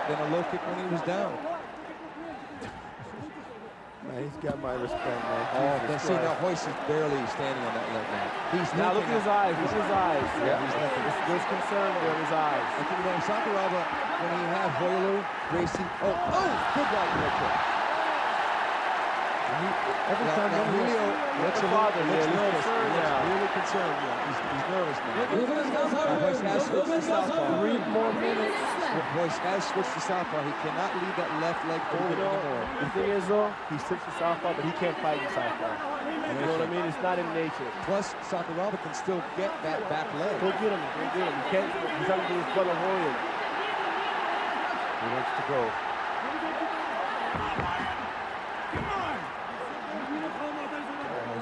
than a low kick when he was down. Man, he's got my respect, man. Oh, see, now Hoist is barely standing on that leg now. He's now look at his eyes. Look at his eyes. Yeah, he's limping. There's concern there in his eyes. I think, Sakuraba, when he had Hoylu, Gracie, good right leg kick. Every time Julio looks nervous. He looks really concerned. He's nervous now. Hoist has switched to southpaw. 3 more minutes. Hoist has switched to southpaw. He cannot leave that left leg forward anymore. The thing is, though, he switched to southpaw, but he can't fight in southpaw. You know what I mean? It's not in nature. Plus, Sakuraba can still get that back leg. Go get him. Go get him. He can't. He's not going to his brother Hoylu. He wants to go.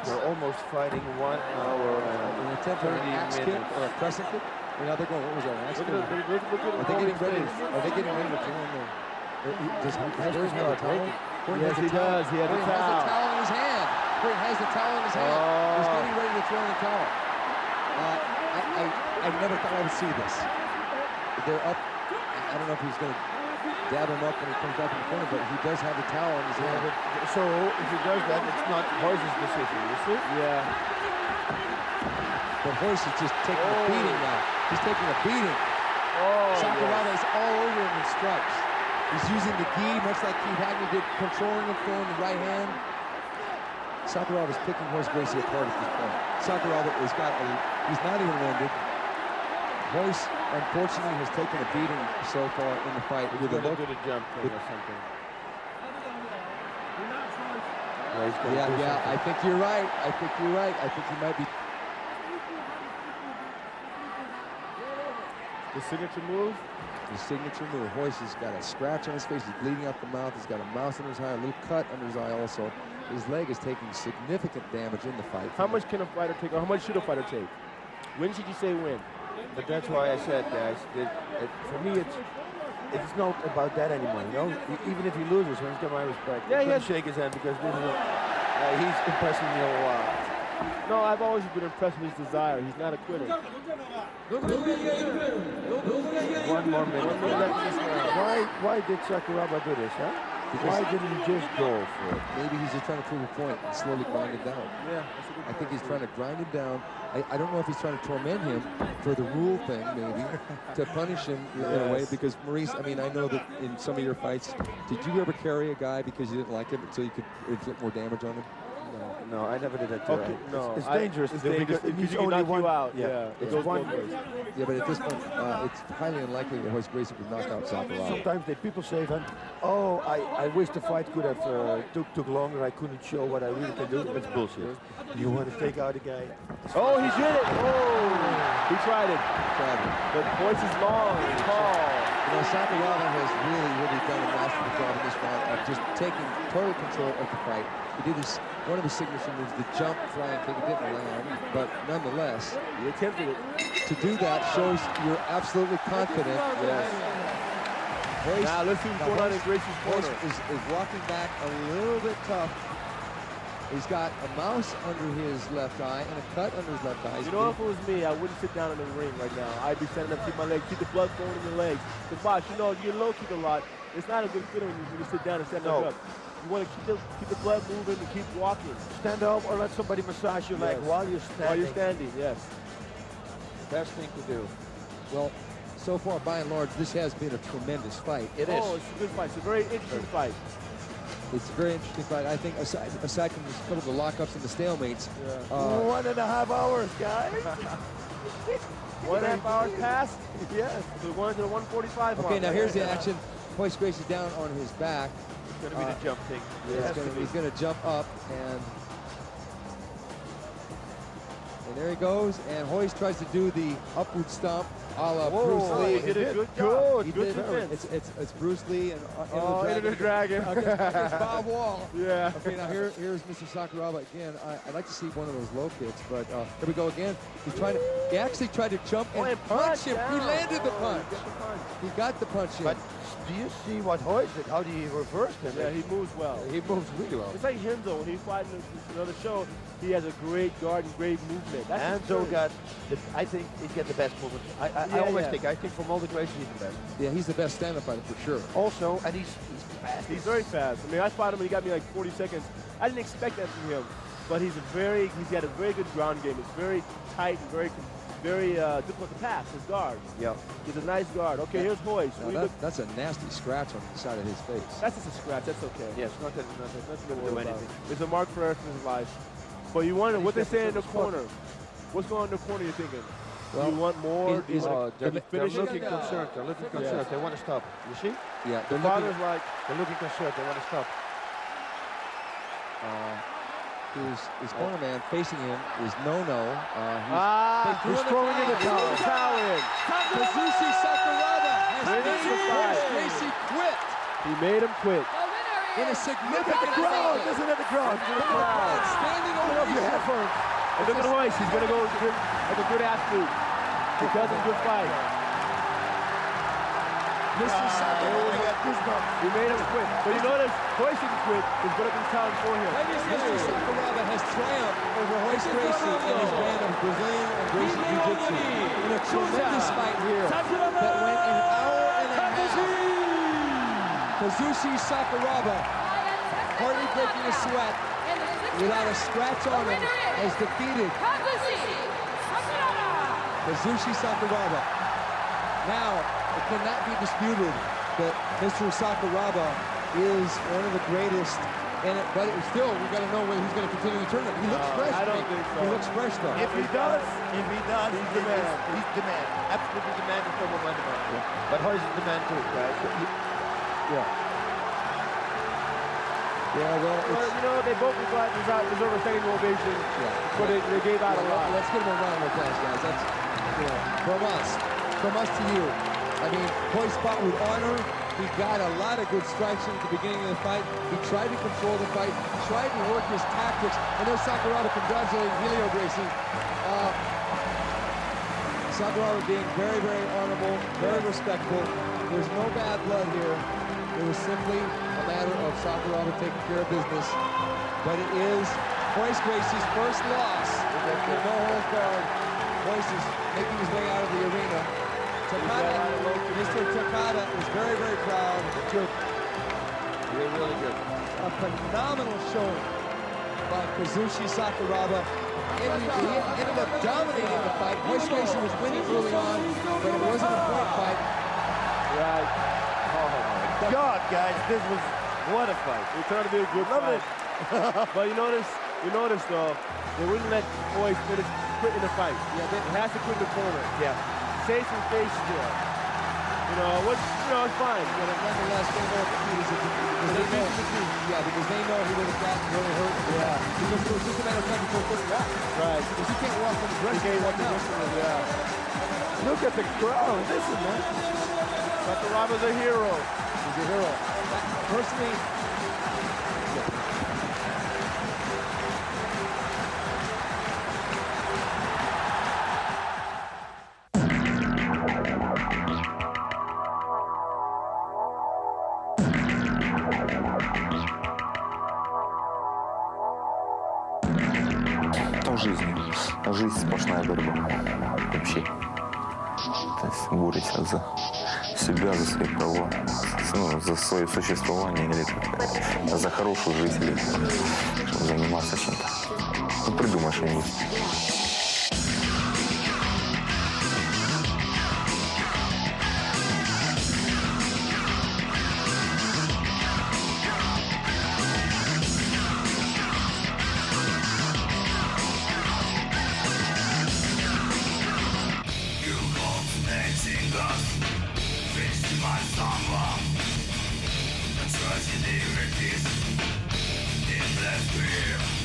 They're almost fighting 1 hour and an attempt at an axe kick or a crescent kick. They're going, what was that? Axe kick? Are they getting ready? Are they getting ready to throw in there? Does Corey have a towel? Yes, he does. He has a towel. He has the towel in his hand. Corey has the towel in his hand. He's getting ready to throw in the towel. I never thought I would see this. They're up. I don't know if he's going to dab him up when he comes back in the corner, but he does have the towel in his hand. So if he does that, it's not Hoist's decision, you see? Yeah. But Hoist is just taking a beating now. He's taking a beating. Sakuraba is all over him in strikes. He's using the gi, much like Keith Hackney did, controlling him, throwing the right hand. Sakuraba is picking Hoist Gracie apart at this point. Sakuraba has got he's not even winded. Hoist, unfortunately, has taken a beating so far in the fight. He's going to do the jump thing or something. Yeah, I think you're right. I think he might be. The signature move? The signature move. Hoist has got a scratch on his face. He's bleeding out the mouth. He's got a mouse in his eye, a little cut under his eye also. His leg is taking significant damage in the fight. How much can a fighter take, or how much should a fighter take? When should you say win? But that's why I said, guys, for me, it's not about that anymore, you know? Even if he loses, he's got my respect. Yeah, he has to shake his hand because this is he's impressing me a lot. No, I've always been impressed with his desire. He's not a quitter. 1 more minute. Why did Sakuraba do this, huh? Why didn't he just go for it? Maybe he's just trying to prove a point and slowly grind him down. Yeah, I think he's trying to grind him down. I don't know if he's trying to torment him for the rule thing, maybe, to punish him in a way. Because Maurice, I mean, I know that in some of your fights, did you ever carry a guy because you didn't like him so you could inflict more damage on him? No, I never did that. Okay, no, it's dangerous. It's dangerous because you can knock you out. Yeah, it goes one way. Yeah, but at this point, it's highly unlikely that Hoist Gracie would knock out Sakuraba. Sometimes people say, "Oh, I wish the fight could have took longer. I couldn't show what I really can do." That's bullshit. You want to take out a guy? Oh, he did it! Oh, he tried it. But Hoist is long and tall. You know, Sakuraba has really done a masterful job in this round of just taking total control of the fight. He did one of his signature moves, the jump flying kick. It didn't land, but nonetheless, he attempted it. To do that shows you're absolutely confident. Yes. Hoist, now let's see what's going on in Gracie's corner. Hoist is walking back a little bit tough. He's got a mouse under his left eye and a cut under his left eye. You know, if it was me, I wouldn't sit down in the ring right now. I'd be standing up, keep my legs, keep the blood flowing in your legs. Because, boss, you know, you low kick a lot. It's not a good feeling when you sit down and stand up. You want to keep the blood moving and keep walking. Stand up or let somebody massage your leg while you're standing. While you're standing, yes. Best thing to do. Well, so far, by and large, this has been a tremendous fight. It is. Oh, it's a good fight. It's a very interesting fight. It's a very interesting fight. I think aside from a couple of the lockups and the stalemates. 1.5 hours, guys. 1.5 hours past? Yes. We're going to the 145 mark. Okay, now here's the action. Hoist Gracie down on his back. It's going to be the jump thing. He's going to jump up, and there he goes. And Hoist tries to do the upward stomp a la Bruce Lee. He did a good job. Good defense. It's Bruce Lee and Into the Dragon. Against Bob Wall. Yeah. Okay, now here's Mr. Sakuraba again. I'd like to see one of those low kicks, but here we go again. He actually tried to jump and punch him. Down. He landed the punch. He got the punch in. But do you see what Hoyt did? How did he reverse him? Yeah, he moves well. He moves really well. It's like Henzo. When he's fighting another show, he has a great guard and great movement. Enzo got, I think he's got the best movement. I always think from all the greats, he's the best. Yeah, he's the best stand-up fighter for sure. Also, and he's fast. He's very fast. I mean, I fought him and he got me like 40 seconds. I didn't expect that from him, but he's got a very good ground game. It's very tight and very difficult to pass, his guard. Yeah. He's a nice guard. Okay, here's Hoyt. That's a nasty scratch on the side of his face. That's just a scratch. That's okay. Yeah, it's not nothing to do anything. It's a mark for the rest of his life. But you wonder what they say in the corner. What's going on in the corner, you're thinking? Well, you want more? They're looking concerned. They're looking concerned. They want to stop. You see? Yeah. The father's like, they're looking concerned. They want to stop. His corner man facing him is no-no. He's throwing in the towel in. Kazushi Sakuraba has made Gracie quit. He made him quit. In a significant crowd. Listen at the crowd. Standing over your headphones. And look at Hoyt. He's going to go like a good athlete. Because of good fight. Mr. Sakuraba. He made him quit. But you notice, Hoyt didn't quit. He's going to come down for him. Mr. Sakuraba has triumphed over Hoyt Gracie in his brand of Brazilian and Gracie Jiu-Jitsu in a tremendous fight here that went an hour and a half. Kazushi Sakuraba, hardly breaking a sweat, without a scratch on him, has defeated Kazushi Sakuraba. Now, it cannot be disputed that Mr. Sakuraba is one of the greatest, but still, we've got to know whether he's going to continue the tournament. He looks fresh. I don't think so. He looks fresh, though. If he does, he's the man. He's the man. Absolutely the man. There's no one about it. But Hoyt is the man too, guys. Yeah. Yeah, well, you know, they both deserve a second ovation. Yeah. But they gave out a lot. Let's give them a round of applause, guys. That's, from us to you. I mean, Hoyt fought with honor. He got a lot of good strikes at the beginning of the fight. He tried to control the fight, tried to work his tactics. And there's Sakuraba congratulating Helio Gracie. Sakuraba being very, very honorable, very respectful. There's no bad blood here. It was simply a matter of Sakuraba taking care of business. But it is Hoyt Gracie's first loss. No holds barred. Hoyt is making his way out of the arena. Mr. Takada is very, very proud. Good. You're really good. A phenomenal showing by Kazushi Sakuraba. He ended up dominating the fight. Hoyt Gracie was winning early on, but it wasn't a point fight. Right. Oh my God, guys, this was what a fight. It turned to be a good fight. But you notice though, they wouldn't let Hoyt quit in the fight. Yeah, it has to quit in the corner. Yeah. Save some face still. It's fine. But nonetheless, they know because they know he would have gotten really hurt. Yeah. Because it was just a matter of time before he couldn't walk. Right. Because he can't walk from the He can't walk the wrestling, yeah. Look at the crowd. Listen, man. Sakuraba's a hero. He's a hero. Personally, Жизнь сплошная борьба вообще. То есть борется за себя, за свои права, за свое существование или за хорошую жизнь, или чтобы заниматься чем-то. Придумай что-нибудь.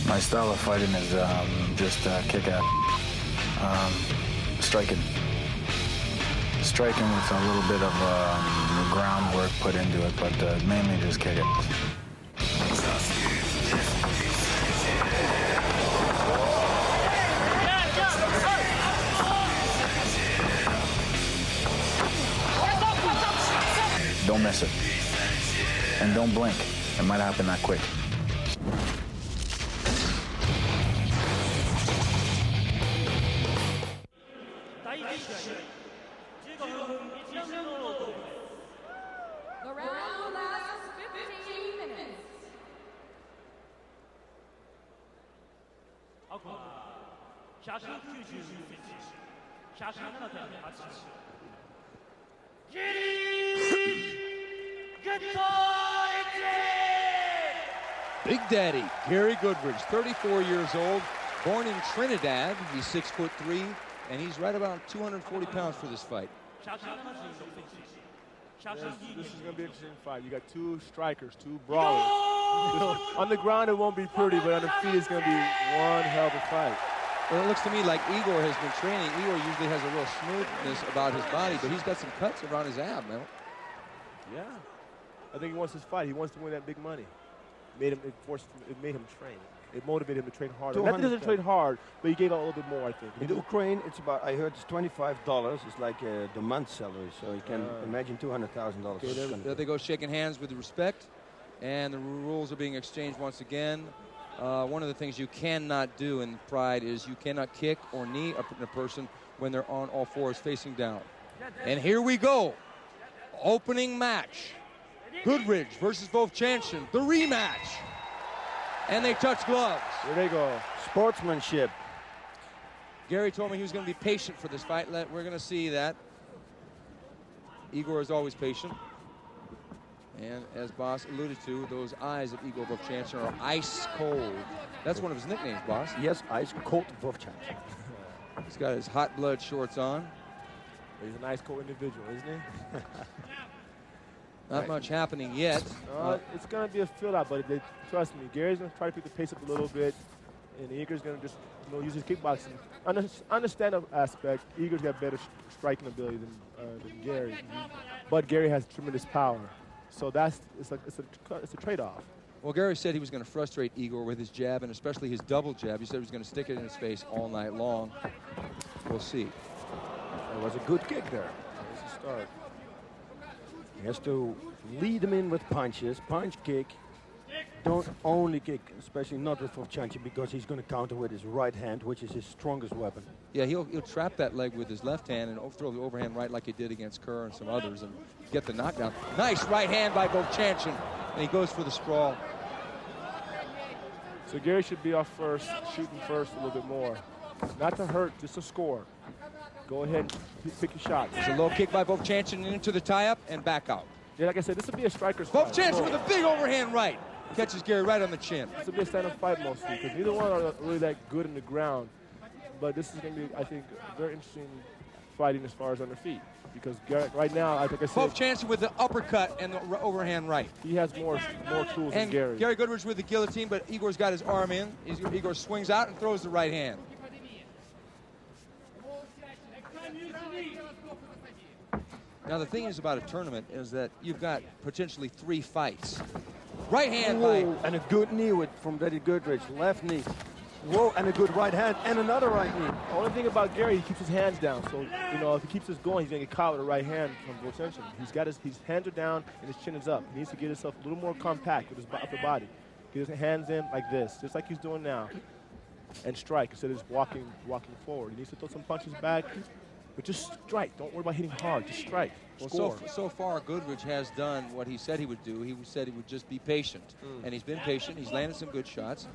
My style of fighting is just kick out, striking with a little bit of groundwork put into it, but mainly just kick it. Don't miss it. And don't blink. It might happen that quick. The round lasts 15 minutes. Big Daddy, Gary Goodridge, 34 years old, born in Trinidad. He's 6'3", and he's right about 240 pounds for this fight. This is going to be an interesting fight. You got two strikers, two brawlers. On the ground, it won't be pretty, but on the feet, it's going to be one hell of a fight. Well, it looks to me like Igor has been training. Igor usually has a real smoothness about his body, but he's got some cuts around his ab, man. Yeah. I think he wants his fight. He wants to win that big money. It made him train. It motivated him to train harder. That doesn't train hard, but he gave out a little bit more, I think. In Ukraine, it's about, I heard it's $25. It's like the month salary, so you can imagine $200,000. Okay, there they go, shaking hands with respect, and the rules are being exchanged once again. One of the things you cannot do in Pride is you cannot kick or knee a person when they're on all fours facing down. And here we go. Opening match. Goodridge versus Vovchanchyn, the rematch. And they touch gloves. Here they go. Sportsmanship. Gary told me he was going to be patient for this fight. We're going to see that. Igor is always patient. And as Boss alluded to, those eyes of Igor Vovchanchyn are ice cold. That's one of his nicknames, Boss. Yes, ice cold Vovchanchyn. He's got his hot blood shorts on. He's a nice, cool individual, isn't he? Not much happening yet. It's going to be a fill-out, but trust me, Gary's going to try to pick the pace up a little bit, and Igor's going to just use his kickboxing. Understand the aspect, Igor's got better striking ability than Gary, but Gary has tremendous power, so it's a trade-off. Well, Gary said he was going to frustrate Igor with his jab, and especially his double jab. He said he was going to stick it in his face all night long. We'll see. It was a good kick there. That's the start. He has to lead him in with punches, punch, kick. Don't only kick, especially not with Vovchanchyn, because he's going to counter with his right hand, which is his strongest weapon. Yeah, he'll trap that leg with his left hand and throw the overhand right like he did against Kerr and some others and get the knockdown. Nice right hand by Vovchanchyn, and he goes for the sprawl. So Gary should be off first, shooting first a little bit more. Not to hurt, just to score. Go ahead and pick your shots. It's a low kick by Vovchanchyn into the tie-up and back out. Yeah, like I said, this would be a striker's fight. Vovchanchyn with a big overhand right. Catches Gary right on the chin. This will be a stand-up fight mostly, because neither one are really that good in the ground. But this is going to be, I think, very interesting fighting as far as on the feet. Because Gary, right now, I think I said, Vovchanchyn with the uppercut and the overhand right. He has more tools than Gary. Gary Goodridge with the guillotine, but Igor's got his arm in. Igor swings out and throws the right hand. Now, the thing is about a tournament is that you've got potentially 3 fights. Right hand by... And a good knee from Daddy Goodridge. Left knee. Whoa, and a good right hand and another right knee. The only thing about Gary, he keeps his hands down. So, if he keeps this going, he's going to get caught with a right hand from Vovchanchyn. He's got his hands are down and his chin is up. He needs to get himself a little more compact with his upper body. Get his hands in like this, just like he's doing now. And strike instead of just walking forward. He needs to throw some punches back. But just strike. Don't worry about hitting hard. Just strike. Well, so far, Goodridge has done what he said he would do. He said he would just be patient. And he's been patient. He's landed some good shots.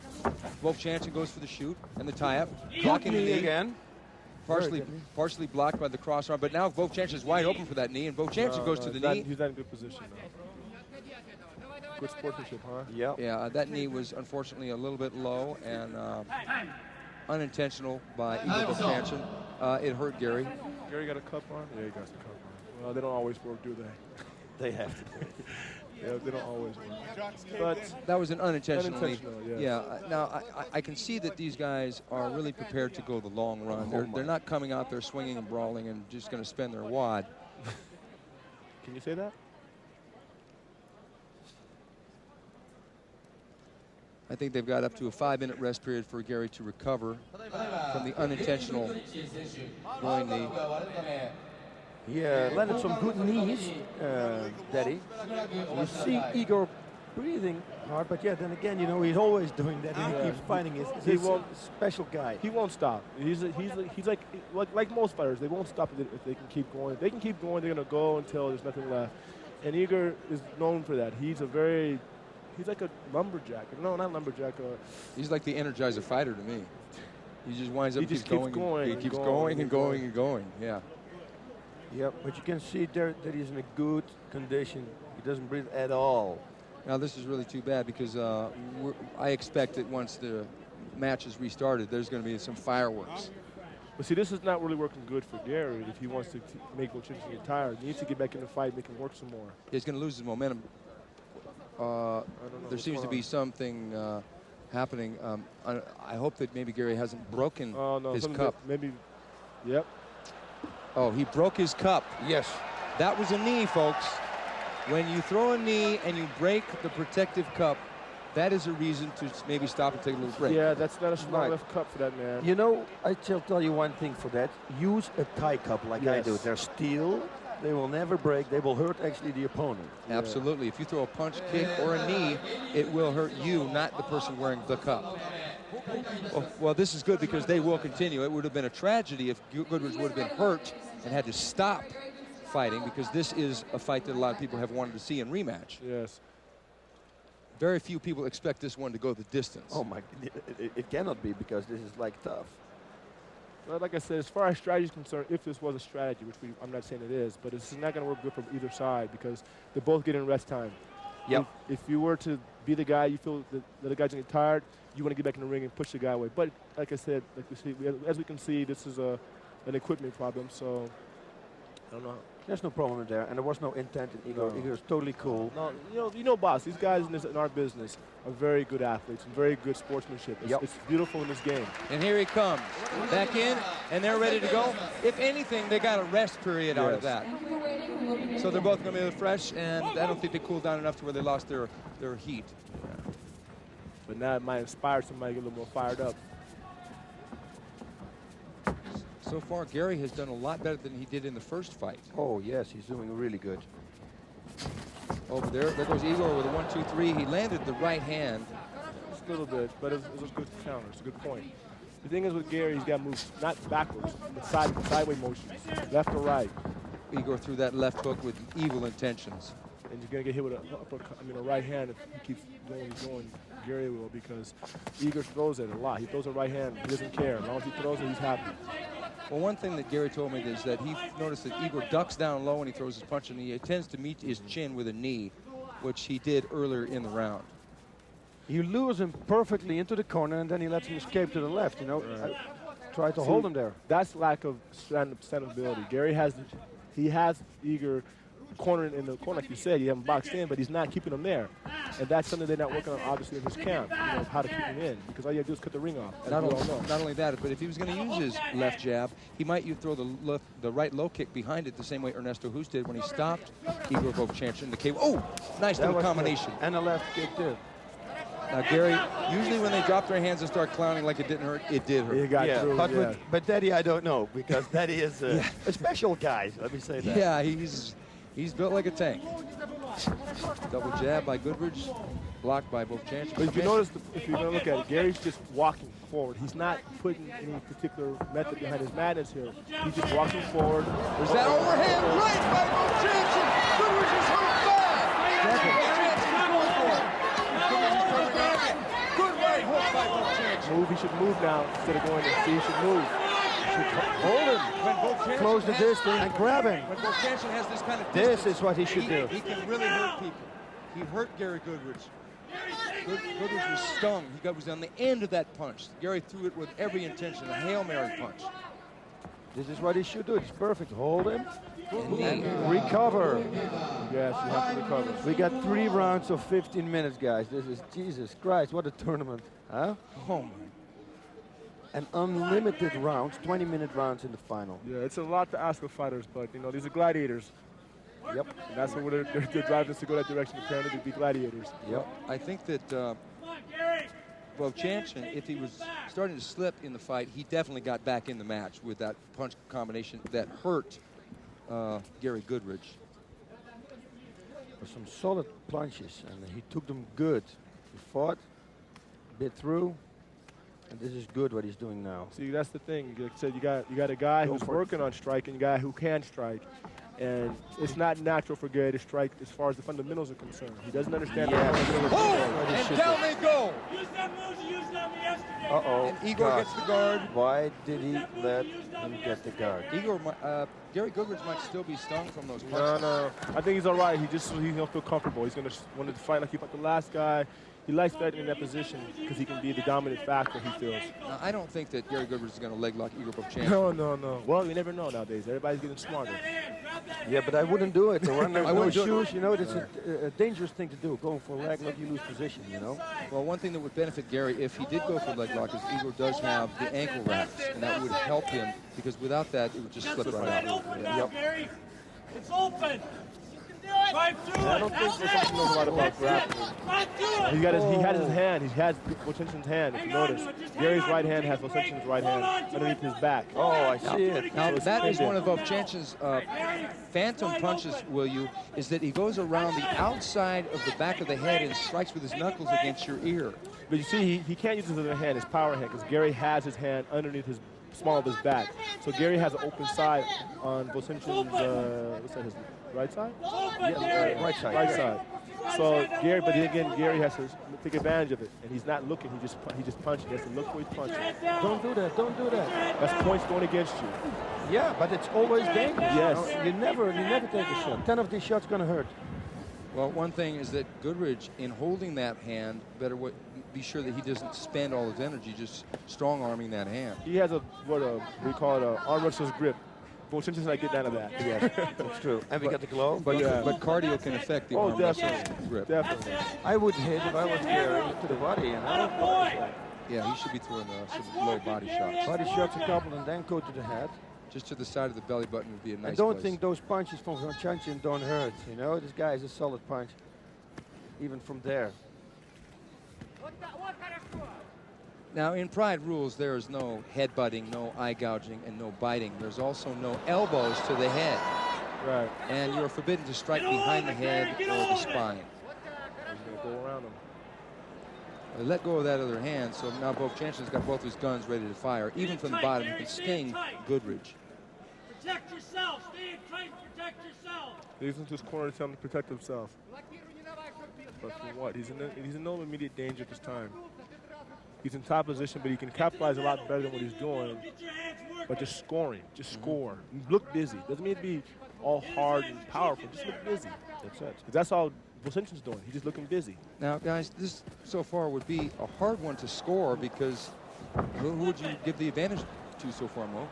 Vovchanchyn goes for the shoot and the tie-up. Blocking the knee again. Partially blocked by the cross arm. But now Vovchanchyn is wide open for that knee, and Vovchanchyn goes to the knee. He's not in good position now. Good sportsmanship, huh? Yeah. Yeah, that knee was unfortunately a little bit low and unintentional by Igor Vovchanchyn. It hurt Gary. Gary got a cup on? Yeah, he got some cup on. Well, they don't always work, do they? They have to. Yeah, they don't always work. But that was an unintentional. Yeah. Now, I can see that these guys are really prepared to go the long run. They're not coming out there swinging and brawling and just going to spend their wad. Can you say that? I think they've got up to a 5-minute rest period for Gary to recover from the unintentional groin knee. He landed some good knees, Daddy. You see Igor breathing hard, but yeah, then again, you know, he's always doing that, and he keeps fighting. He's a special guy. He won't stop. He's like most fighters. They won't stop if they can keep going. If they can keep going, they're gonna go until there's nothing left. And Igor is known for that. He's like a lumberjack. No, not lumberjack. He's like the Energizer fighter to me. He just winds up. He just keeps going. He keeps going and going and going. Yeah. Yep, but you can see there that he's in a good condition. He doesn't breathe at all. Now this is really too bad because I expect that once the match is restarted, there's going to be some fireworks. But see, this is not really working good for Gary if he wants to make Volchanko get tired. He needs to get back in the fight, make him work some more. He's going to lose his momentum. I don't know. There seems to be something happening. I hope that maybe Gary hasn't broken his cup. Maybe, yep. Oh, he broke his cup. Yes. That was a knee, folks. When you throw a knee and you break the protective cup, that is a reason to maybe stop and take a little break. Yeah, that's not a small enough cup for that man. You know, I shall tell you one thing for that. Use a tie cup like I do. They're steel. They will never break. They will hurt actually the opponent. Absolutely. If you throw a punch, kick, or a knee, it will hurt you, not the person wearing the cup. Well, this is good because they will continue. It would have been a tragedy if Goodridge would have been hurt and had to stop fighting, because this is a fight that a lot of people have wanted to see in rematch. Yes. Very few people expect this one to go the distance. Oh my, it cannot be, because this is like tough. Well, like I said, as far as strategy is concerned, if this was a strategy, which I'm not saying it is, but this is not going to work good from either side because they're both getting rest time. Yep. If you were to be the guy, you feel that the guy's going to get tired, you want to get back in the ring and push the guy away. But like I said, as we can see, this is an equipment problem, so I don't know. There's no problem there, and there was no intent in Igor. Igor is totally cool. No, you know, boss, these guys in our business are very good athletes and very good sportsmanship. It's beautiful in this game. And here he comes, back in, and they're ready to go. If anything, they got a rest period out of that. So they're both going to be fresh, and I don't think they cooled down enough to where they lost their heat. But now it might inspire somebody to get a little more fired up. So far, Gary has done a lot better than he did in the first fight. Oh, yes, he's doing really good. Over there goes Igor with a 1-2-3. He landed the right hand. Just a little bit, but it was a good counter. It's a good point. The thing is with Gary, he's got to move not backwards, but sideways motions, left or right. Igor threw that left hook with evil intentions. And you're going to get hit with a right hand if he keeps going. Gary will, because Igor throws it a lot. He throws a right hand. He doesn't care. As long as he throws it, he's happy. Well, one thing that Gary told me is that he noticed that Igor ducks down low when he throws his punch, and he tends to meet his chin with a knee, which he did earlier in the round. You lures him perfectly into the corner, and then he lets him escape to the left, you know. Right. Try to hold him there. That's lack of stand-up ability. Gary has Igor cornered in the corner, like you said. He has him boxed in, but he's not keeping him there. And that's something they're not working on, obviously, in his camp, how to keep him in. Because all you have to do is cut the ring off, Not only that, but if he was going to use his left jab, he might throw the right low kick behind it the same way Ernesto Hus did when he stopped Igor Volchanko in the cave. Oh, nice little combination. And a left kick, too. Now, Gary, usually when they drop their hands and start clowning like it didn't hurt, it did hurt. He got through, but Daddy, I don't know, because Daddy is a special guy, let me say that. Yeah, he's built like a tank. Double jab by Goodridge, blocked by Volchanko. But if you notice, if you're going to look at it, Gary's just walking forward. He's not putting any particular method behind his madness here. He's just walking forward. There's that overhand right by Volchanko. Goodridge is hurt bad. Good right hook by Volchanko. He should move now instead of going to see. He should move. Hold him, close the distance, and grab him. When Volchanko has this kind of distance, this is what he should do. He can really hurt people. He hurt Gary Goodridge. Goodridge was stung. He was on the end of that punch. Gary threw it with every intention, a Hail Mary punch. This is what he should do. It's perfect. Hold him and recover. Yes, you have to recover. We got 3 rounds of 15 minutes, guys. This is, Jesus Christ, what a tournament. Huh? Oh, my. And unlimited rounds, 20-minute rounds in the final. Yeah, it's a lot to ask of fighters, but, these are gladiators. Yep. And that's what they're driving us to go that direction, apparently, to be gladiators. Yep. I think that Volchanko, if he was starting to slip in the fight, he definitely got back in the match with that punch combination that hurt Gary Goodridge. Some solid punches, and he took them good. He fought, bit through, and this is good what he's doing now. See, that's the thing. Like I said, you got a guy Go who's for it. working on striking, a guy who can strike. And it's not natural for Gary to strike as far as the fundamentals are concerned. He doesn't understand the fundamentals. Oh, and down they go. Uh-oh. And Igor gets the guard. Why did he let him get the guard? Gary Goodridge might still be stung from those No, punches. no. I think he's all right. He's gonna feel comfortable. He's gonna want to fight like he fought the last guy. He likes fighting in that position because he can be the dominant factor, he feels. Now, I don't think that Gary Goodridge is going to leg lock Igor Vovchanski. No. Well, you never know nowadays. Everybody's getting smarter. Yeah, but I wouldn't do it. I wouldn't wouldn't do it. shoes, you know, it's a dangerous thing to do. Going for a leg lock, you lose position, you know. Well, one thing that would benefit Gary if he did go for leg lock is Igor does have the ankle wraps, and that would help him because without that, it would just slip right out. Yep. It's open. Right through I don't think Vovchanski knows a lot about grappling. He had his hand. He has Vovchanski's hand. If you notice, Gary's right hand has Vovchanski's right hand underneath his back. Oh, I see it. Now, that is one of Vovchanski's phantom punches, is that he goes around the outside of the back of the head and strikes with his knuckles against your ear. But you see, he can't use his other hand, his power hand, because Gary has his hand underneath his small of his back. So Gary has an open side on Vovchanski's, what's that, his right side? Yeah, right side. Right side. So Gary, but then again, Gary has to take advantage of it, and he's not looking. He just punches. He has to look where he's punching. Don't do that. Don't do that. That's points going against you. Yeah, but it's always dangerous. Yes. You never take a shot. 10 of these shots gonna hurt. Well, one thing is that Goodridge, in holding that hand, better be sure that he doesn't spend all his energy just strong-arming that hand. He has we call it a arm wrestler's grip. Vovchanski's not getting out of that. Yes, that's true. And we got the glove. But cardio can affect the arm wrestler's grip. Definitely. I would hit if I was Gary to the body, and I don't know. Yeah, he should be throwing some low body shots. Body shots a couple and then go to the head. Just to the side of the belly button would be a nice I don't place. think those punches from Vovchanski don't hurt. You know, this guy is a solid punch, even from there. Now, in Pride rules, there is no headbutting, no eye gouging, and no biting. There's also no elbows to the head. Right. And you're forbidden to strike behind the head or the spine. He's going to go around him. They let go of that other hand, so now Vovchanski's got both his guns ready to fire. Even from the bottom, he can sting Goodridge. Protect yourself. Stay tight. Protect yourself. He's into his corner to tell him to protect himself. But for what? He's in no immediate danger at this time. He's in top position, but he can capitalize a lot better than what he's doing. But just scoring, just score. Look busy. Doesn't mean to be all hard and powerful. Just look busy. That's it. That's all Vovchanski's doing. He's just looking busy. Now, guys, this so far would be a hard one to score because who would you give the advantage to so far, Mo?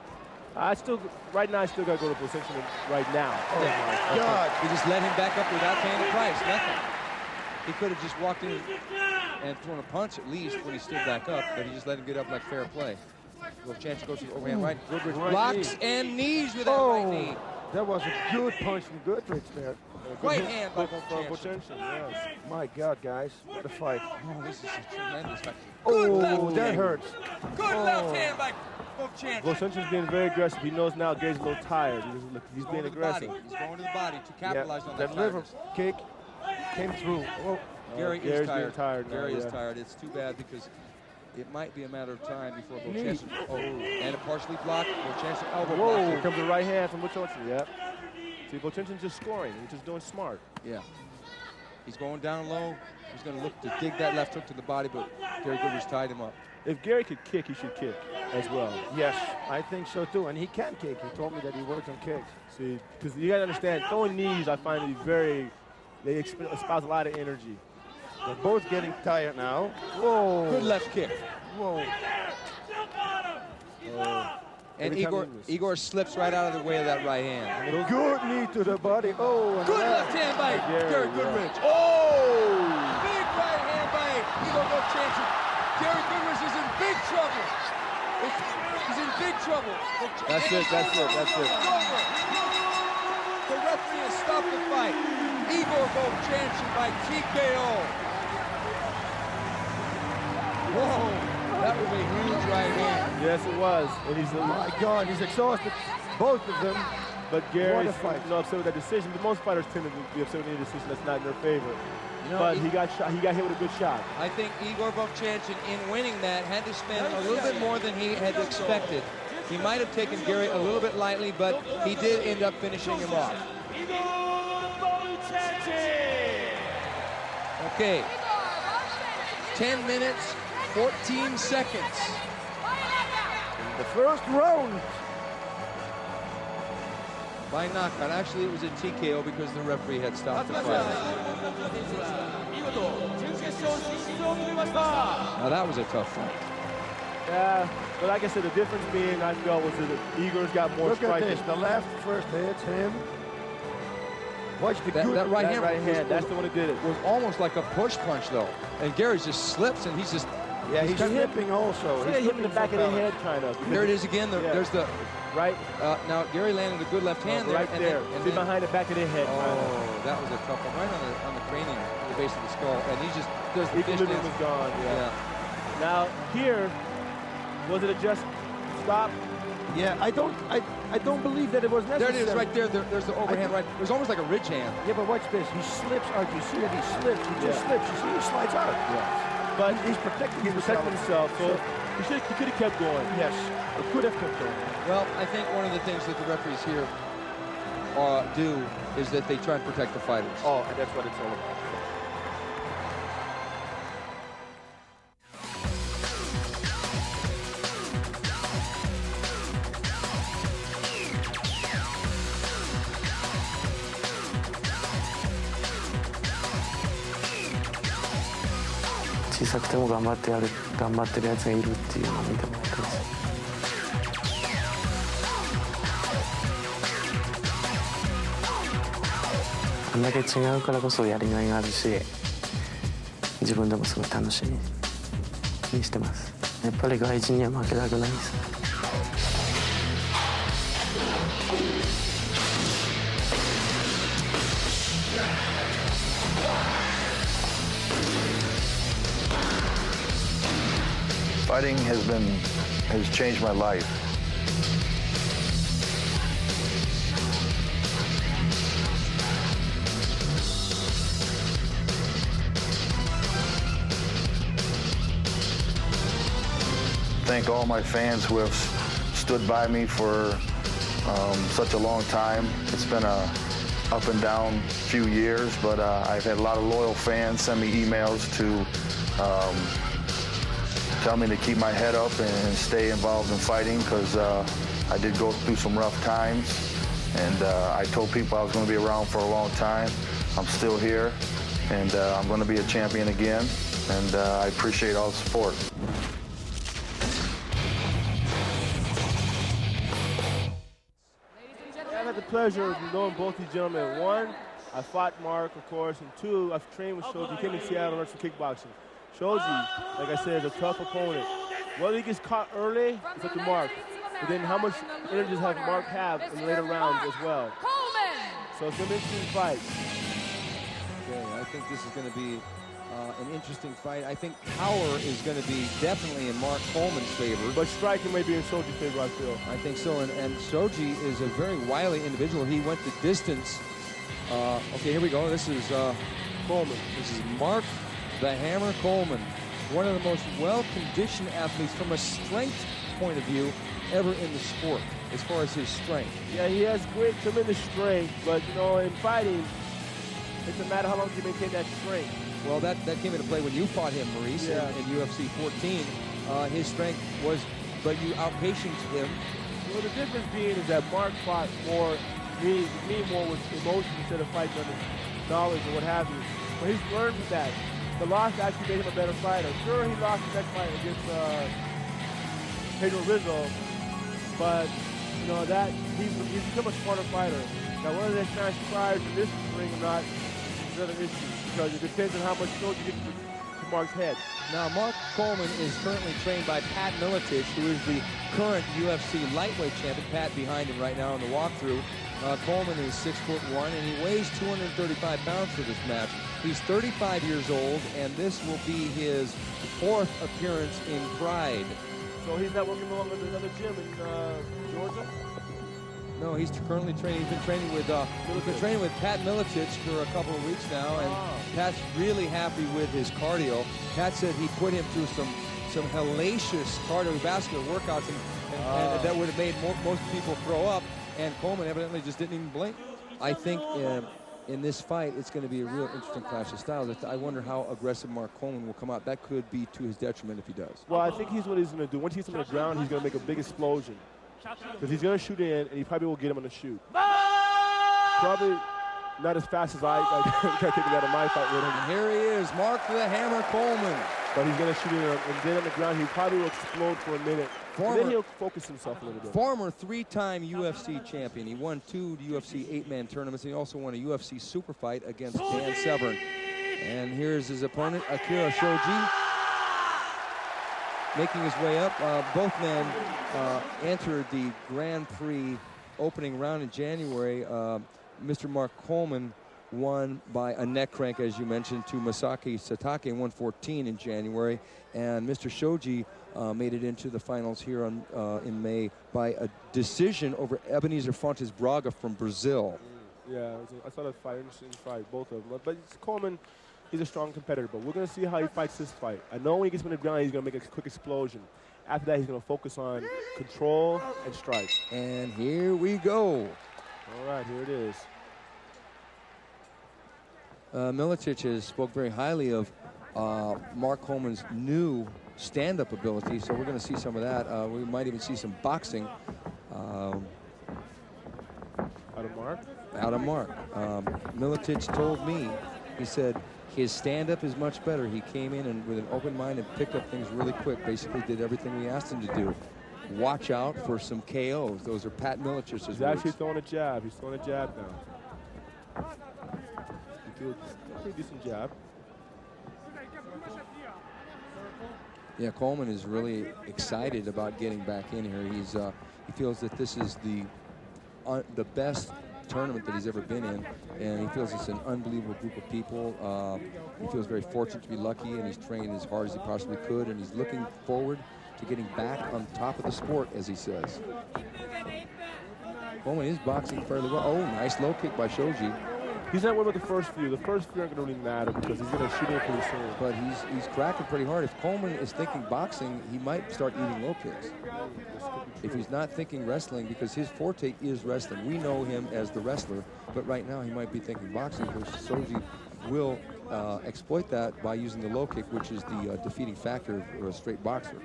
Right now, I still got to go to Vovchanski right now. Oh, my God. You just let him back up without paying the price. Nothing. He could have just walked in and thrown a punch at least when he stood back up, but he just let him get up like fair play. Vovchanski goes to the overhand right. Goodridge blocks and knees with that right knee. That was a good punch from Goodridge there. Great hand by Vovchanski. Yes. My God, guys, what a fight. Oh, this is a tremendous fight. Oh, that hurts. Good left hand by Vovchanski. Vovchanski's being very aggressive. He knows now Gary's a little tired. He's being aggressive. He's going to the body to capitalize on that that liver tiredness. kick came through. Oh. Gary Gary's is tired. being tired now, Gary is yeah. tired. It's too bad because it might be a matter of time before Vovchanski. Oh, and a partially blocked. Vovchanski elbow Whoa, block. here comes the right hand from Vovchanski. Yep. See, Vovchanski's just scoring. He's just doing smart. Yeah. He's going down low. He's going to look to dig that left hook to the body, but Gary Goodridge tied him up. If Gary could kick, he should kick as well. Yes, I think so too. And he can kick. He told me that he works on kicks. See, because you got to understand, throwing knees, I find to be they espouse a lot of energy. They're both getting tired now. Whoa. Good left kick. Whoa. And Every time Igor slips right out of the way of that right hand. Good knee to the body. Oh, and Good that. left hand by Gary Goodridge. Oh! Big right hand by Igor Vovchanski. Gary Goodridge is in big trouble. He's in big trouble. That's it. The referee has stopped the fight. Igor Vovchanski by TKO. Whoa. That was a huge right hand. Yes, it was. And he's My God, he's exhausted. Both of them. But Gary's upset with that decision. But most fighters tend to be upset with any decision that's not in their favor. You know, but he got shot. He got hit with a good shot. I think Igor Vovchanchyn, in winning that, had to spend a little bit more than he had expected. He might have taken Gary a little bit lightly, but he did end up finishing him off. Okay, 10 minutes, 14 seconds. The first round. By knockout. Actually, it was a TKO because the referee had stopped the fight. Now that was a tough fight. Yeah, but like I said, the difference being I felt was that Igor's got more striking. Look at this. The left first hits him. Watch the that right hand. That's the one that did it. Was almost like a push punch though, and Gary just slips and he's just. Yeah, he's slipping also. He's hitting the back of the head, kind of. There it is again. There's the. Right. Now Gary landed a good left hand there. Right there. See behind the back of the head. Oh, that was a tough one. Right on the cranium, the base of the skull, and he just does the fish equilibrium dance. was gone. Yeah. Now here, was it a just stop? Yeah, I don't believe that it was necessary. There it is, right there. There's the overhand right. It was almost like a ridge hand. Yeah, but watch this. He slips out. You see that he slips. He just slips. You see he slides out. Yeah. But he's protecting himself. So he could have kept going. Yes, it could have kept going. Well, I think one of the things that the referees here do is that they try and protect the fighters. Oh, and that's what it's all about.小さくても頑張ってるやつがいるっていうのを見てもらってます。あんだけ違うからこそやりがいがあるし、自分でもすごい楽しみにしてます。やっぱり外人には負けたくないです。Fighting has changed my life. Thank all my fans who have stood by me for such a long time. It's been a up and down few years, but I've had a lot of loyal fans send me emails to tell me to keep my head up and stay involved in fighting, because I did go through some rough times, and I told people I was going to be around for a long time. I'm still here, and I'm going to be a champion again, and I appreciate all the support. I've had the pleasure of knowing both these gentlemen. One, I fought Mark, of course, and two, I've trained with Shoji. He came in Seattle to learn some kickboxing. Shoji, like I said, is a tough opponent. Whether he gets caught early, it's up to Mark. But then how much energy does Mark have in the later rounds as well? So it's going to be an interesting fight. Okay, I think this is going to be an interesting fight. I think power is going to be definitely in Mark Coleman's favor. But striking may be in Shoji's favor, I feel. I think so, and Shoji is a very wily individual. He went the distance. Okay, here we go. This is Coleman. This is Mark the Hammer Coleman, one of the most well-conditioned athletes from a strength point of view ever in the sport, as far as his strength. Yeah, he has great, tremendous strength, but, you know, in fighting, it doesn't matter how long you maintain that strength. Well, that came into play when you fought him, Maurice, in UFC 14. His strength was, but you outpatiented him. Well, the difference being is that Mark fought more, me more with emotion instead of fighting under knowledge or what have you. But he's learned from that. The loss actually made him a better fighter. Sure, he lost the next fight against Pedro Rizzo, but you know that he's become a smarter fighter. Now, whether that transpires in this ring or not is another issue, because it depends on how much throw you get to Mark's head. Now, Mark Coleman is currently trained by Pat Miletich, who is the current UFC lightweight champion. Pat behind him right now in the walkthrough. Coleman is 6'1", and he weighs 235 pounds for this match. He's 35 years old, and this will be his 4th appearance in Pride. So he's not working along with another gym in Georgia? No, he's currently training. He's been training with Pat Milicic for a couple of weeks now, and Pat's really happy with his cardio. Pat said he put him through some hellacious cardiovascular workouts, and that would have made most people throw up. And Coleman evidently just didn't even blink. I think in this fight, it's going to be a real interesting clash of styles. I wonder how aggressive Mark Coleman will come out. That could be to his detriment if he does. Well, I think what he's going to do. Once he's on the ground, he's going to make a big explosion. Because he's going to shoot in, and he probably will get him on the shoot. Probably not as fast as I can't take it out of my fight with him. And here he is, Mark the Hammer Coleman. But he's going to shoot in, and then on the ground, he probably will explode for a minute. And then he'll focus himself a little bit. Former 3-time UFC champion. He won 2 UFC 8-man tournaments. He also won a UFC super fight against Dan Severn. And here's his opponent, Akira Shoji, making his way up. Both men entered the Grand Prix opening round in January. Mr. Mark Coleman won by a neck crank, as you mentioned, to Masaki Satake in 114 in January. And Mr. Shoji made it into the finals here in May by a decision over Ebenezer Fontes Braga from Brazil. Yeah, I saw that fight, interesting fight, both of them. But Coleman, he's a strong competitor, but we're going to see how he fights this fight. I know when he gets on the ground, he's going to make a quick explosion. After that, he's going to focus on control and strikes. And here we go. All right, here it is. Milicic has spoke very highly of Mark Coleman's new stand-up ability, so we're going to see some of that. We might even see some boxing. Out of Mark? Out of Mark. Milicic told me, he said, his stand-up is much better. He came in and with an open mind and picked up things really quick, basically did everything we asked him to do. Watch out for some KOs. Those are Pat Milicic's words. He's actually throwing a jab. He's throwing a jab now. He threw a pretty decent jab. Yeah, Coleman is really excited about getting back in here. He feels that this is the best tournament that he's ever been in, and he feels it's an unbelievable group of people. He feels very fortunate to be lucky, and he's trained as hard as he possibly could, and he's looking forward to getting back on top of the sport, as he says. Coleman is boxing fairly well. Oh, nice low kick by Shoji. He's not worried about the first few. The first few aren't going to really matter because he's going to shoot in pretty soon. But he's cracking pretty hard. If Coleman is thinking boxing, he might start eating low kicks. If he's not thinking wrestling, because his forte is wrestling. We know him as the wrestler, but right now he might be thinking boxing, because Shoji will exploit that by using the low kick, which is the defeating factor of a straight boxer.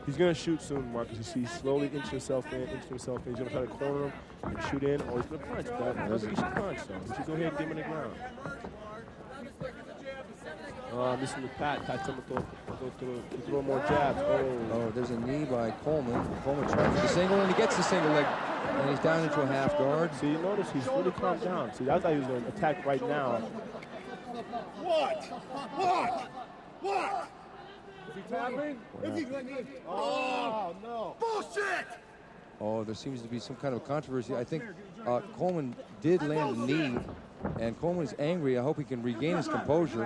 He's going to shoot soon, Marcus. You see, he's slowly inching himself in. He's going to try to corner him and shoot in, or he's going to punch. I don't think he should punch, so he should go ahead and get him on the ground. This is with Pat. Pat's going to throw more jabs. Oh, there's a knee by Coleman. Coleman tries the single, and he gets the single leg, and he's down into a half guard. See, you notice he's really calmed down. See, I thought he was going to attack right now. What? Is he tapping? Oh, no. Bullshit! Oh, there seems to be some kind of controversy. I think Coleman did land a knee, and Coleman is angry. I hope he can regain his composure.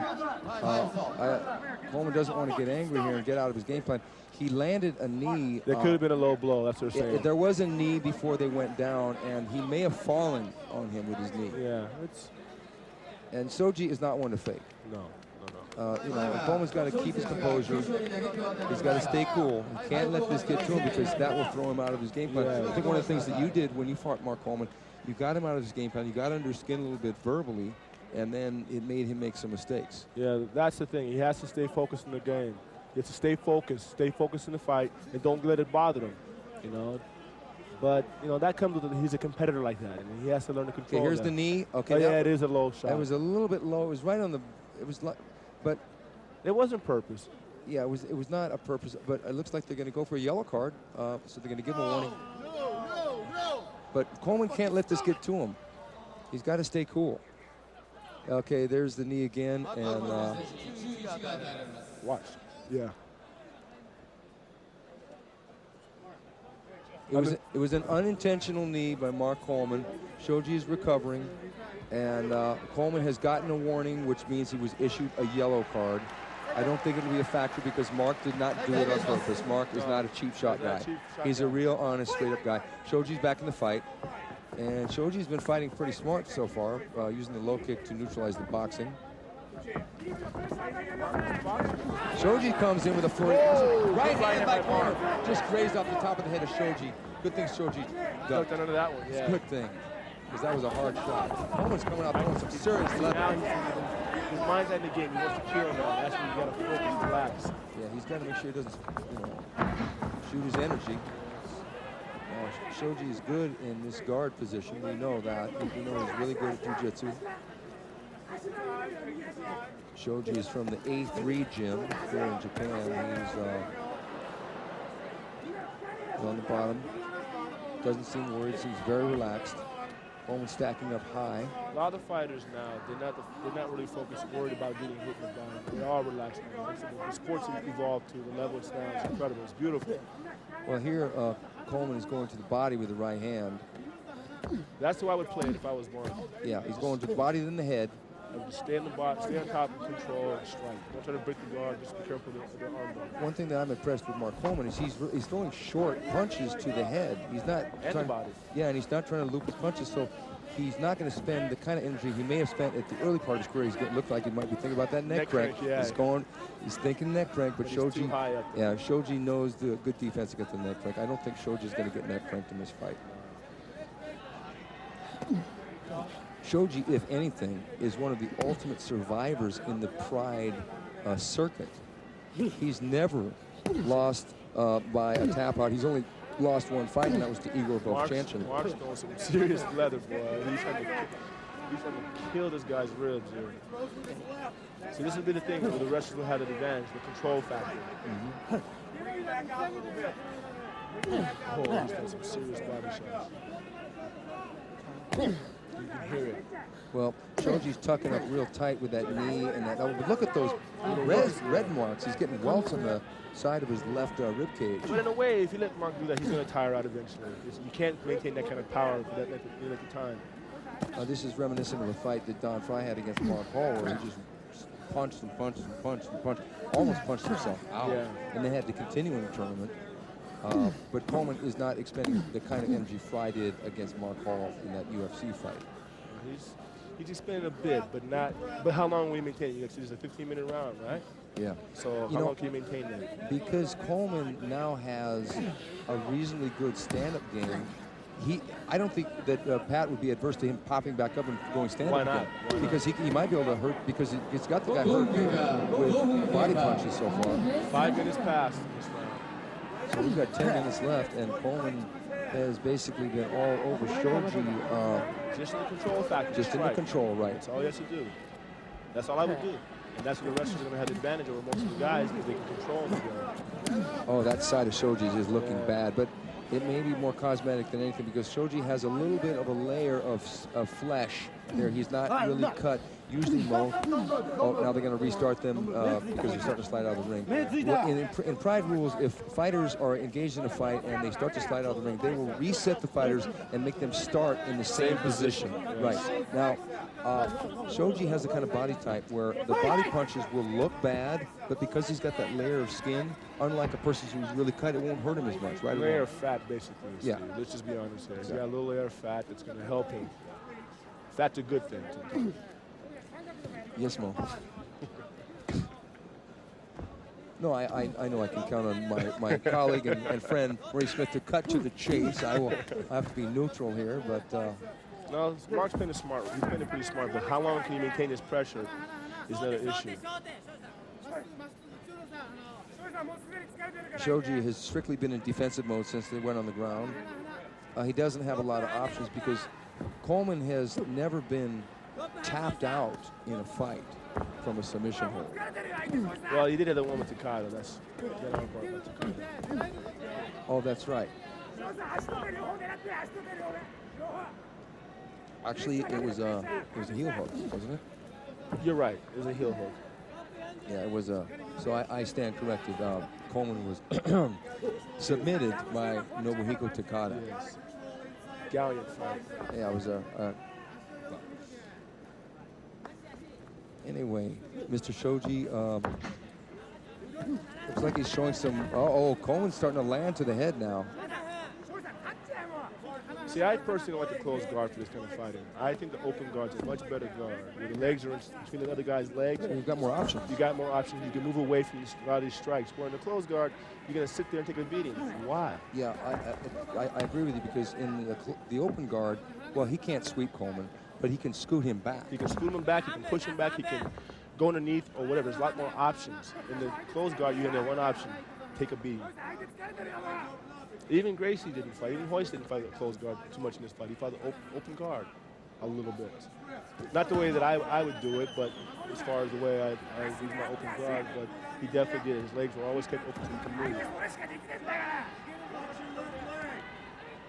Coleman doesn't want to get angry here and get out of his game plan. He landed a knee. There could have been a low blow, that's what they're saying. There was a knee before they went down, and he may have fallen on him with his knee. Yeah. And Shoji is not one to fake. No. Coleman's got to keep his composure. He's got to stay cool. He can't let this get to him, because that will throw him out of his game plan. Yeah. I think one of the things that you did when you fought Mark Coleman, you got him out of his game plan. You got under his skin a little bit verbally, and then it made him make some mistakes. Yeah, that's the thing. He has to stay focused in the game. He has to stay focused in the fight, and don't let it bother him. But that comes with he's a competitor like that, and he has to learn to control. Okay, here's the knee. Okay, oh, yeah, it is a low shot. It was a little bit low. It was right on the. It was like, but it wasn't purpose. Yeah, it was not a purpose, but it looks like they're going to go for a yellow card, so they're going to give him a warning. No. But Coleman can't let this get to him. He's got to stay cool. Okay, there's the knee again, and watch. Yeah. It was an unintentional knee by Mark Coleman. Shoji is recovering, and Coleman has gotten a warning, which means he was issued a yellow card. I don't think it'll be a factor because Mark did not do it on purpose. Mark is not a cheap shot guy. He's a real, honest, straight-up guy. Shoji's back in the fight. And Shoji's been fighting pretty smart so far, using the low kick to neutralize the boxing. Shoji comes in with a flurry. Right hand by corner. Just grazed off the top of the head of Shoji. Good thing Shoji ducked. Under that one, yeah. Good thing, because that was a hard shot. Coleman's coming out throwing some serious left. Now his mind's at the game. He wants to kill now. That's when you got to focus, relax. Yeah, he's got to make sure he doesn't, shoot his energy. Shoji is good in this guard position. We know that. We know he's really good at jiu-jitsu. Shoji is from the A3 gym here in Japan. He's on the bottom. Doesn't seem worried. Seems very relaxed. Coleman stacking up high. A lot of fighters now, they're not really focused, worried about getting hit in the body. They're all relaxed now. The sports have evolved to the level it's now. It's incredible. It's beautiful. Well, here Coleman is going to the body with the right hand. That's the way I would play it if I was Mark. Yeah, he's going to the body then the head. I would stay in the body, stay on top, and control, and strike. Don't try to break the guard. Just be careful with the arm bar. One thing that I'm impressed with Mark Coleman is he's throwing short punches to the head. He's not and trying, the body. Yeah, and he's not trying to loop his punches. So he's not going to spend the kind of energy he may have spent at the early part of his career. He's looked like he might be thinking about that neck crank. Yeah. He's thinking neck crank, but Shoji, too high up there. yeah, Shoji knows the good defense against the neck crank. I don't think Shoji's going to get neck cranked in this fight. Shoji, if anything, is one of the ultimate survivors in the Pride circuit. He's never lost by a tap out. He's only lost one fight, and that was to Igor Vovchanchyn. Mark's throwing some serious leather, boy. He's trying to kill this guy's ribs here. So this will be the thing where the wrestlers will have an advantage, the control factor. Oh, he's done some serious body shots. You can hear it. Well, Shoji's tucking up real tight with that knee and that. Oh, but look at those red marks. He's getting welts on the side of his left rib cage. But in a way, if you let Mark do that, he's going to tire out eventually. You can't maintain that kind of power for that length of time. This is reminiscent of a fight that Don Fry had against Mark Hall, where he just punched and punched and punched and punched, almost punched himself out. Yeah. And they had to continue in the tournament. But Coleman is not expending the kind of energy Fry did against Mark Hall in that UFC fight. He's expending a bit, but not. But how long will he maintain it? It's a 15-minute round, right? Yeah. So how long can you maintain that? Because Coleman now has a reasonably good stand-up game. I don't think that Pat would be adverse to him popping back up and going stand-up. Why not? Again. Because he might be able to hurt, because he's got the guy hurt with body punches so far. 5 minutes passed in this round. So we've got 10 minutes left, and Coleman has basically been all over Shoji. Just in the control factor. Just in the control, right. That's all he has to do. That's all I would do. And that's where the wrestlers are going to have the advantage over most of the guys, because they can control the Oh, that side of Shoji's is looking bad, but it may be more cosmetic than anything, because Shoji has a little bit of a layer of flesh there. He's not really cut. Usually Mo. Oh, now they're going to restart them because they're starting to slide out of the ring. Well, in Pride rules, if fighters are engaged in a fight and they start to slide out of the ring, they will reset the fighters and make them start in the same position. Right. Now, Shoji has the kind of body type where the body punches will look bad, but because he's got that layer of skin, unlike a person who's really cut, it won't hurt him as much, right? Layer of fat, basically. Yeah. Steve. Let's just be honest here. He's got a little layer of fat that's going to help him. Fat's a good thing, too. Yes, Mo. No, I know I can count on my colleague and friend, Ray Smith, to cut to the chase. I have to be neutral here, but... No, Mark's playing it smart. He's playing it pretty smart, but how long can he maintain his pressure is not an issue. Shoji has strictly been in defensive mode since they went on the ground. He doesn't have a lot of options because Coleman has never been tapped out in a fight from a submission hold. Well, he did have that one with Takada. That's that other part about Takada. Oh, that's right. Actually, it was a heel hook, wasn't it? You're right. It was a heel hook. Yeah, it was a. So I stand corrected. Coleman was submitted by Nobuhiko Takada. Yes. Gallant fight. Yeah, it was a. Anyway, Mr. Shoji, Looks like he's showing some. Uh-oh, Coleman's starting to land to the head now. See, I personally don't like the closed guard for this kind of fighting. I think the open guard's a much better guard. Where the legs are between the other guy's legs. You've got more options. You got more options. You can move away from a lot of these strikes. Where in the closed guard, you're going to sit there and take a beating. Why? Yeah, I agree with you because in the open guard, well, he can't sweep Coleman, but he can scoot him back. He can scoot him back. He can push him back. He can go underneath or whatever. There's a lot more options. In the closed guard, you have one option: take a beating. Even Gracie didn't fight. Even Hoist didn't fight the closed guard too much in this fight. He fought the open guard a little bit. Not the way that I would do it, but as far as the way I use my open guard, but he definitely did. His legs were always kept open so he could move.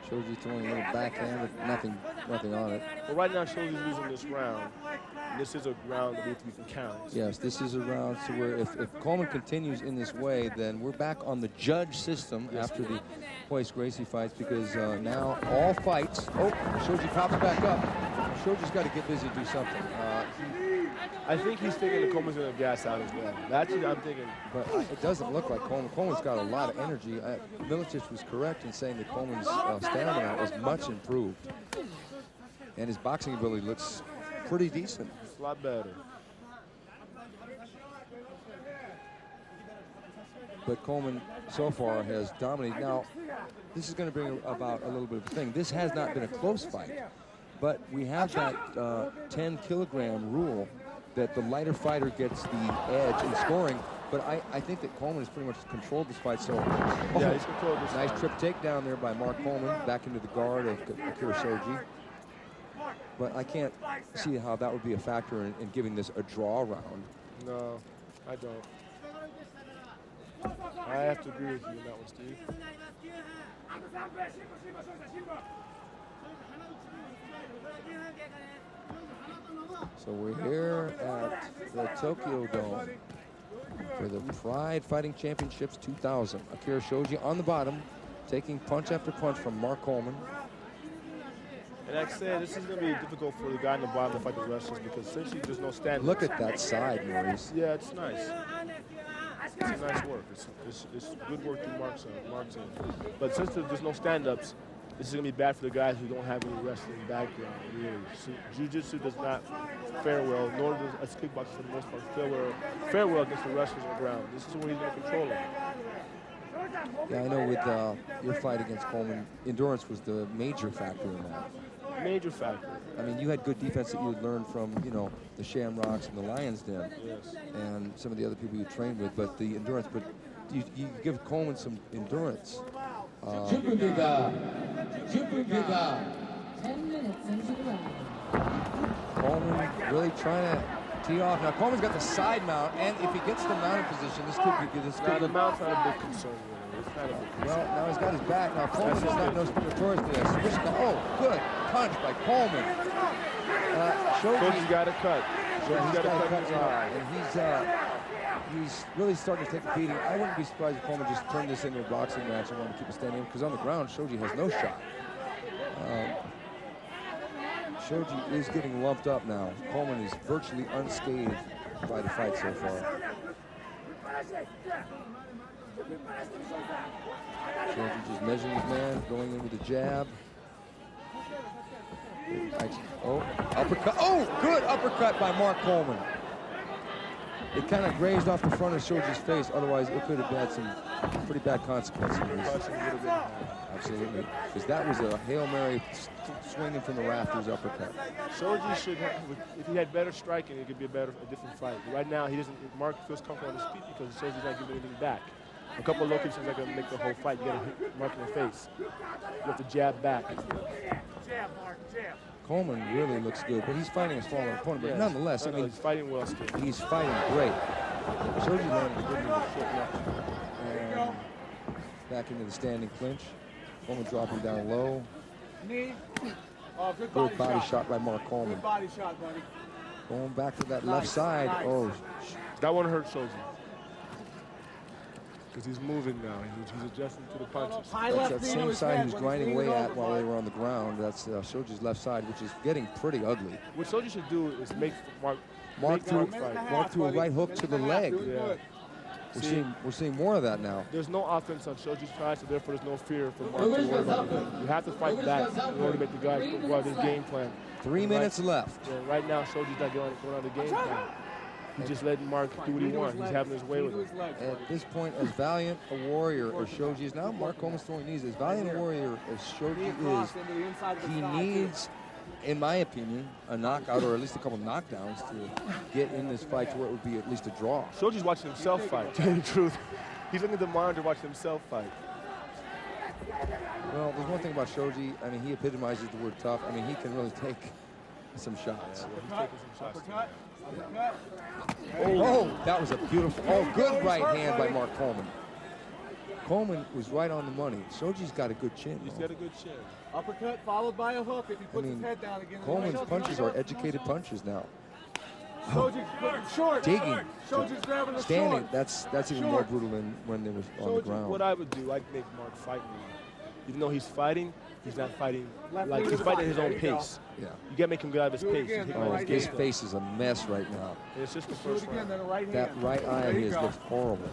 Shoji throwing a little backhand with nothing on it. But right now, Shoji's losing this round. This is a round that we can count. Yes, this is a round to where if Coleman continues in this way, then we're back on the judge system after the Hoist Gracie fights because now all fights. Oh, Shoji pops back up. Shoji's got to get busy and do something. I think he's thinking that Coleman's going to gas out as well. That's what I'm thinking. But it doesn't look like Coleman. Coleman's got a lot of energy. Milicic was correct in saying that Coleman's stamina is much improved. And his boxing ability looks pretty decent. It's a lot better. But Coleman so far has dominated. Now, this is going to bring about a little bit of a thing. This has not been a close fight, but we have that 10-kilogram rule that the lighter fighter gets the edge in scoring. But I think that Coleman has pretty much controlled this fight. So, yeah, he's controlled this nice fight. trip takedown there by Mark Coleman back into the guard of Akira Shoji. But I can't see how that would be a factor in giving this a draw round. No, I don't. I have to agree with you on that one, Steve. So we're here at the Tokyo Dome for the Pride Fighting Championships 2000. Akira Shoji on the bottom, taking punch after punch from Mark Coleman. And like I said, this is going to be difficult for the guy in the bottom to fight the wrestlers because essentially there's no stand. Look at that side, Maurice. Yeah, it's nice. It's nice work. It's good work through Mark's end. But since there's no stand-ups, this is going to be bad for the guys who don't have any wrestling background, really. Jiu-jitsu does not fare well, nor does kickboxing for the most part fare well against the wrestlers on the ground. This is where he's going to control them. Yeah, I know with your fight against Coleman, endurance was the major factor in that. Major factor. I mean, you had good defense that you had learned from, the Shamrocks and the Lions Den, Yes. and some of the other people you trained with, but the endurance, but you give Coleman some endurance. 10 minutes into the round. Coleman really trying to tee off. Now, Coleman's got the side mount, and if he gets the mounted position, this could be good. Now, the mount's not a big concern, really. It's not a big concern. Well, now he's got his back. Now, Coleman's not notorious for this. Oh, good punch by Coleman. Shoji's got to cut. Shoji's got to cut his eye. And he's really starting to take a beating. I wouldn't be surprised if Coleman just turned this into a boxing match and wanted to keep it standing because on the ground, Shoji has no shot. Shoji is getting lumped up now. Coleman is virtually unscathed by the fight so far. Shoji just measuring his man, going in with a jab. Oh, uppercut. Oh, good uppercut by Mark Coleman. It kind of grazed off the front of Shoji's face. Otherwise, it could have had some pretty bad consequences. Absolutely. Because that was a Hail Mary swinging from the rafters uppercut. Shoji should have, if he had better striking, it could be a different fight. But right now, Mark feels comfortable on his feet because Shoji's not giving anything back. A couple of low kicks is not going to make the whole fight. You got to hit Mark in the face. You have to jab back. Coleman really looks good, but he's fighting a smaller opponent. But nonetheless, I mean, he's fighting well still. He's fighting great. Shoji landed a good move with foot left. And back into the standing clinch. Coleman dropping down low. Good body shot by Mark Coleman. Good body shot, buddy. Going back to that left side. Oh, that one hurt Shoji. Because he's moving now. He's adjusting to the punches. That's that same side he was grinding away at while they were on the ground. That's Shoji's left side, which is getting pretty ugly. What Shoji should do is make Mark through a right hook to the leg. Yeah. We're seeing more of that now. There's no offense on Shoji's side, so therefore there's no fear for Mark to worry about anything. You have to fight back in order to make the guys go out of his game plan. 3 minutes left. Yeah, right now, Shoji's not going out of the game plan. He's just letting Mark do what he wants. He's having his way with it. At this point, as valiant a warrior as Shoji is, now Mark Coleman's throwing knees. As valiant a warrior as Shoji is, he needs, in my opinion, a knockout or at least a couple knockdowns to get in this fight to where it would be at least a draw. Shoji's watching himself fight, to tell you the truth. He's looking at the monitor watching himself fight. Well, there's one thing about Shoji. I mean, he epitomizes the word tough. I mean, he can really take some shots. He's taking some shots. Oh, that was a beautiful, good right hand by Mark Coleman. Coleman was right on the money. Shoji's got a good chin. He's got a good chin. Uppercut followed by a hook if he puts his head down again. Coleman's punches are educated punches now. Shoji's short. Digging, Shoji's grabbing the standing. short. That's even more brutal than when they were on the ground. What I would do, I'd make Mark fight me. Even though he's fighting, he's not fighting like he's fighting at his own pace. Yeah. You gotta make him get out of his pace. His face is a mess right now. And it's just the first round. That right eye of his looks horrible.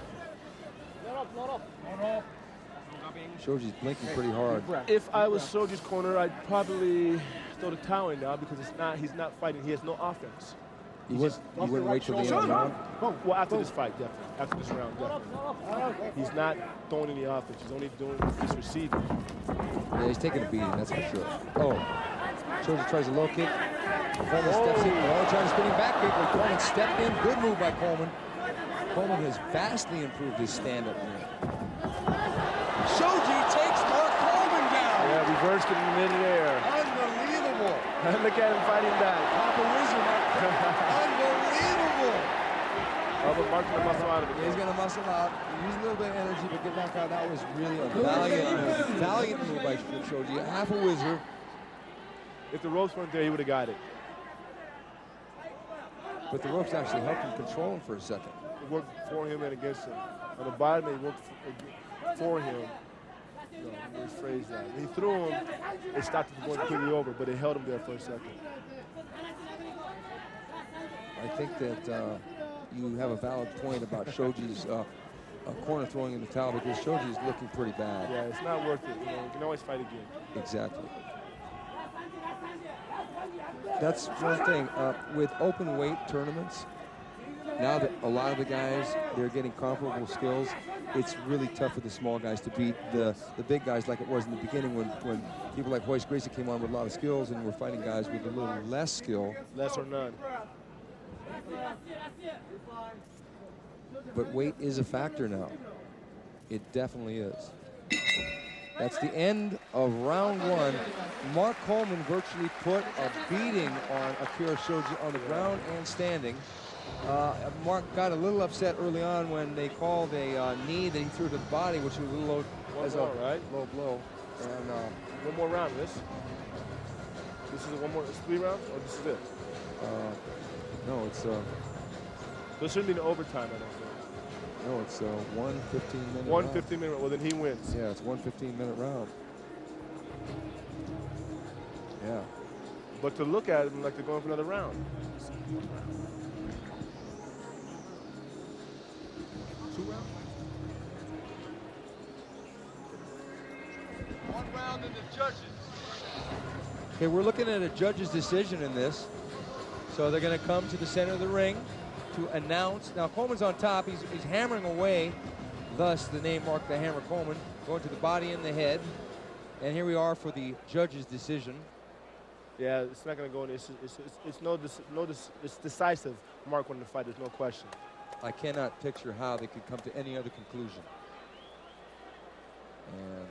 Shoji's blinking pretty hard. If I was Shoji's corner, I'd probably throw the towel in now because he's not fighting. He has no offense. You wouldn't wait till the end of the round? Well, after this fight, definitely. After this round, definitely. He's not throwing any offense. He's only doing this receiving. Yeah, he's taking a beating, that's for sure. Oh, Shoji tries a low kick. Coleman steps in. Oh, trying to spinning back kick, but Coleman stepped in. Good move by Coleman. Coleman has vastly improved his stand-up game. Shoji takes Mark Coleman down. Yeah, reversed it in midair. Unbelievable. And look at him fighting back. Papa Wizard. Unbelievable. Oh, but Mark's gonna muscle out of it. He's gonna muscle out. Use a little bit of energy, but get back out. That was really a valiant move by Shoji. Half a wizard. If the ropes weren't there, he would have got it. But the ropes actually helped him control him for a second. It worked for him and against him. On the bottom, it worked for him. No, let me rephrase that. When he threw him, it stopped him from going completely over, but it held him there for a second. I think that you have a valid point about Shoji's corner throwing in the towel because Shoji is looking pretty bad. Yeah, it's not worth it. You know, you can always fight again. Exactly. That's one thing. With open weight tournaments, now that a lot of the guys, they're getting comparable skills, it's really tough for the small guys to beat the big guys like it was in the beginning when people like Royce Gracie came on with a lot of skills and were fighting guys with a little less skill. Less or none. But weight is a factor now. It definitely is. That's the end of round one. Mark Coleman virtually put a beating on Akira Shoji on the ground and standing. Mark got a little upset early on when they called a knee that he threw to the body, which was a little low blow. And one more round, this. This is one more. It's 3 rounds, or this is it? No, it's. There shouldn't be an overtime, I don't think. No, it's 1 15-minute. 1 15-minute. Well, then he wins. Yeah, it's 1 15-minute round. Yeah. But to look at him like they're going for another round. 2 rounds? 1 round in the judges. Okay, we're looking at a judge's decision in this. So they're going to come to the center of the ring to announce. Now, Coleman's on top. He's hammering away, thus the name Mark the Hammer Coleman, going to the body and the head. And here we are for the judge's decision. Yeah, it's not going to go in. It's decisive. Mark won the fight. There's no question. I cannot picture how they could come to any other conclusion. And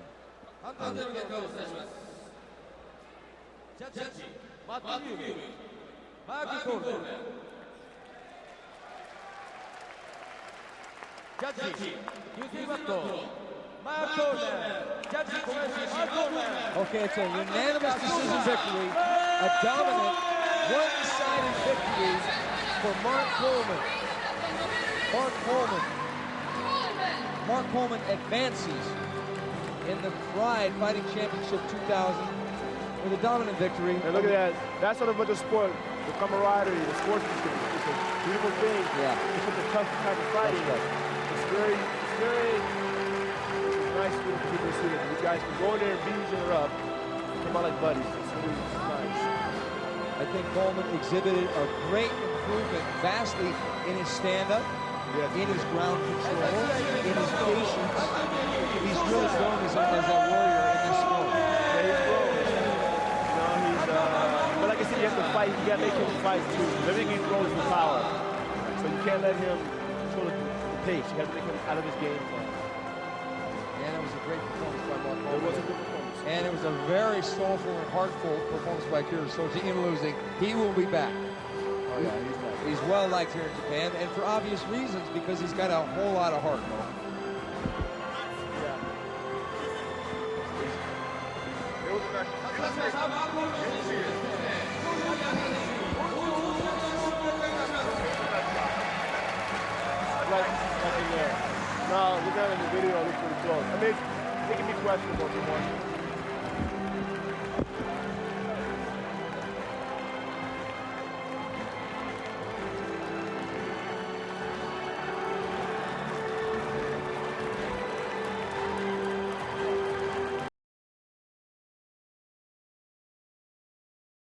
okay, it's a unanimous decision victory, a dominant, one-sided victory for Mark Coleman. Mark Coleman advances in the Pride Fighting Championship 2000 with a dominant victory. And look at that. That's what about the sport, the camaraderie, the sportsmanship. It's a beautiful thing. Yeah. It's such a tough type of fighting. It's very nice for people to see it. You guys can go in there and beat each other up. Come out like buddies. It's really nice. I think Coleman exhibited a great improvement vastly in his stand-up, in his ground control, in his patience. He's really grown as a warrior in this sport. Yeah, he's grown. You know, but like I said, you have to fight. You got to make him fight too. Everything he throws is power. So you can't let him control the pace. You have to make him out of his game plan. And it was a great performance by Mark Coleman. It was a good performance. And it was a very soulful and heartful performance by Kira Soji in losing. He will be back. Oh yeah, he's back. He's well liked here in Japan, and for obvious reasons, because he's got a whole lot of heart. Yeah. Like in there. No, look at it in the video, it looks pretty close. I mean, it's making me questionable if you want.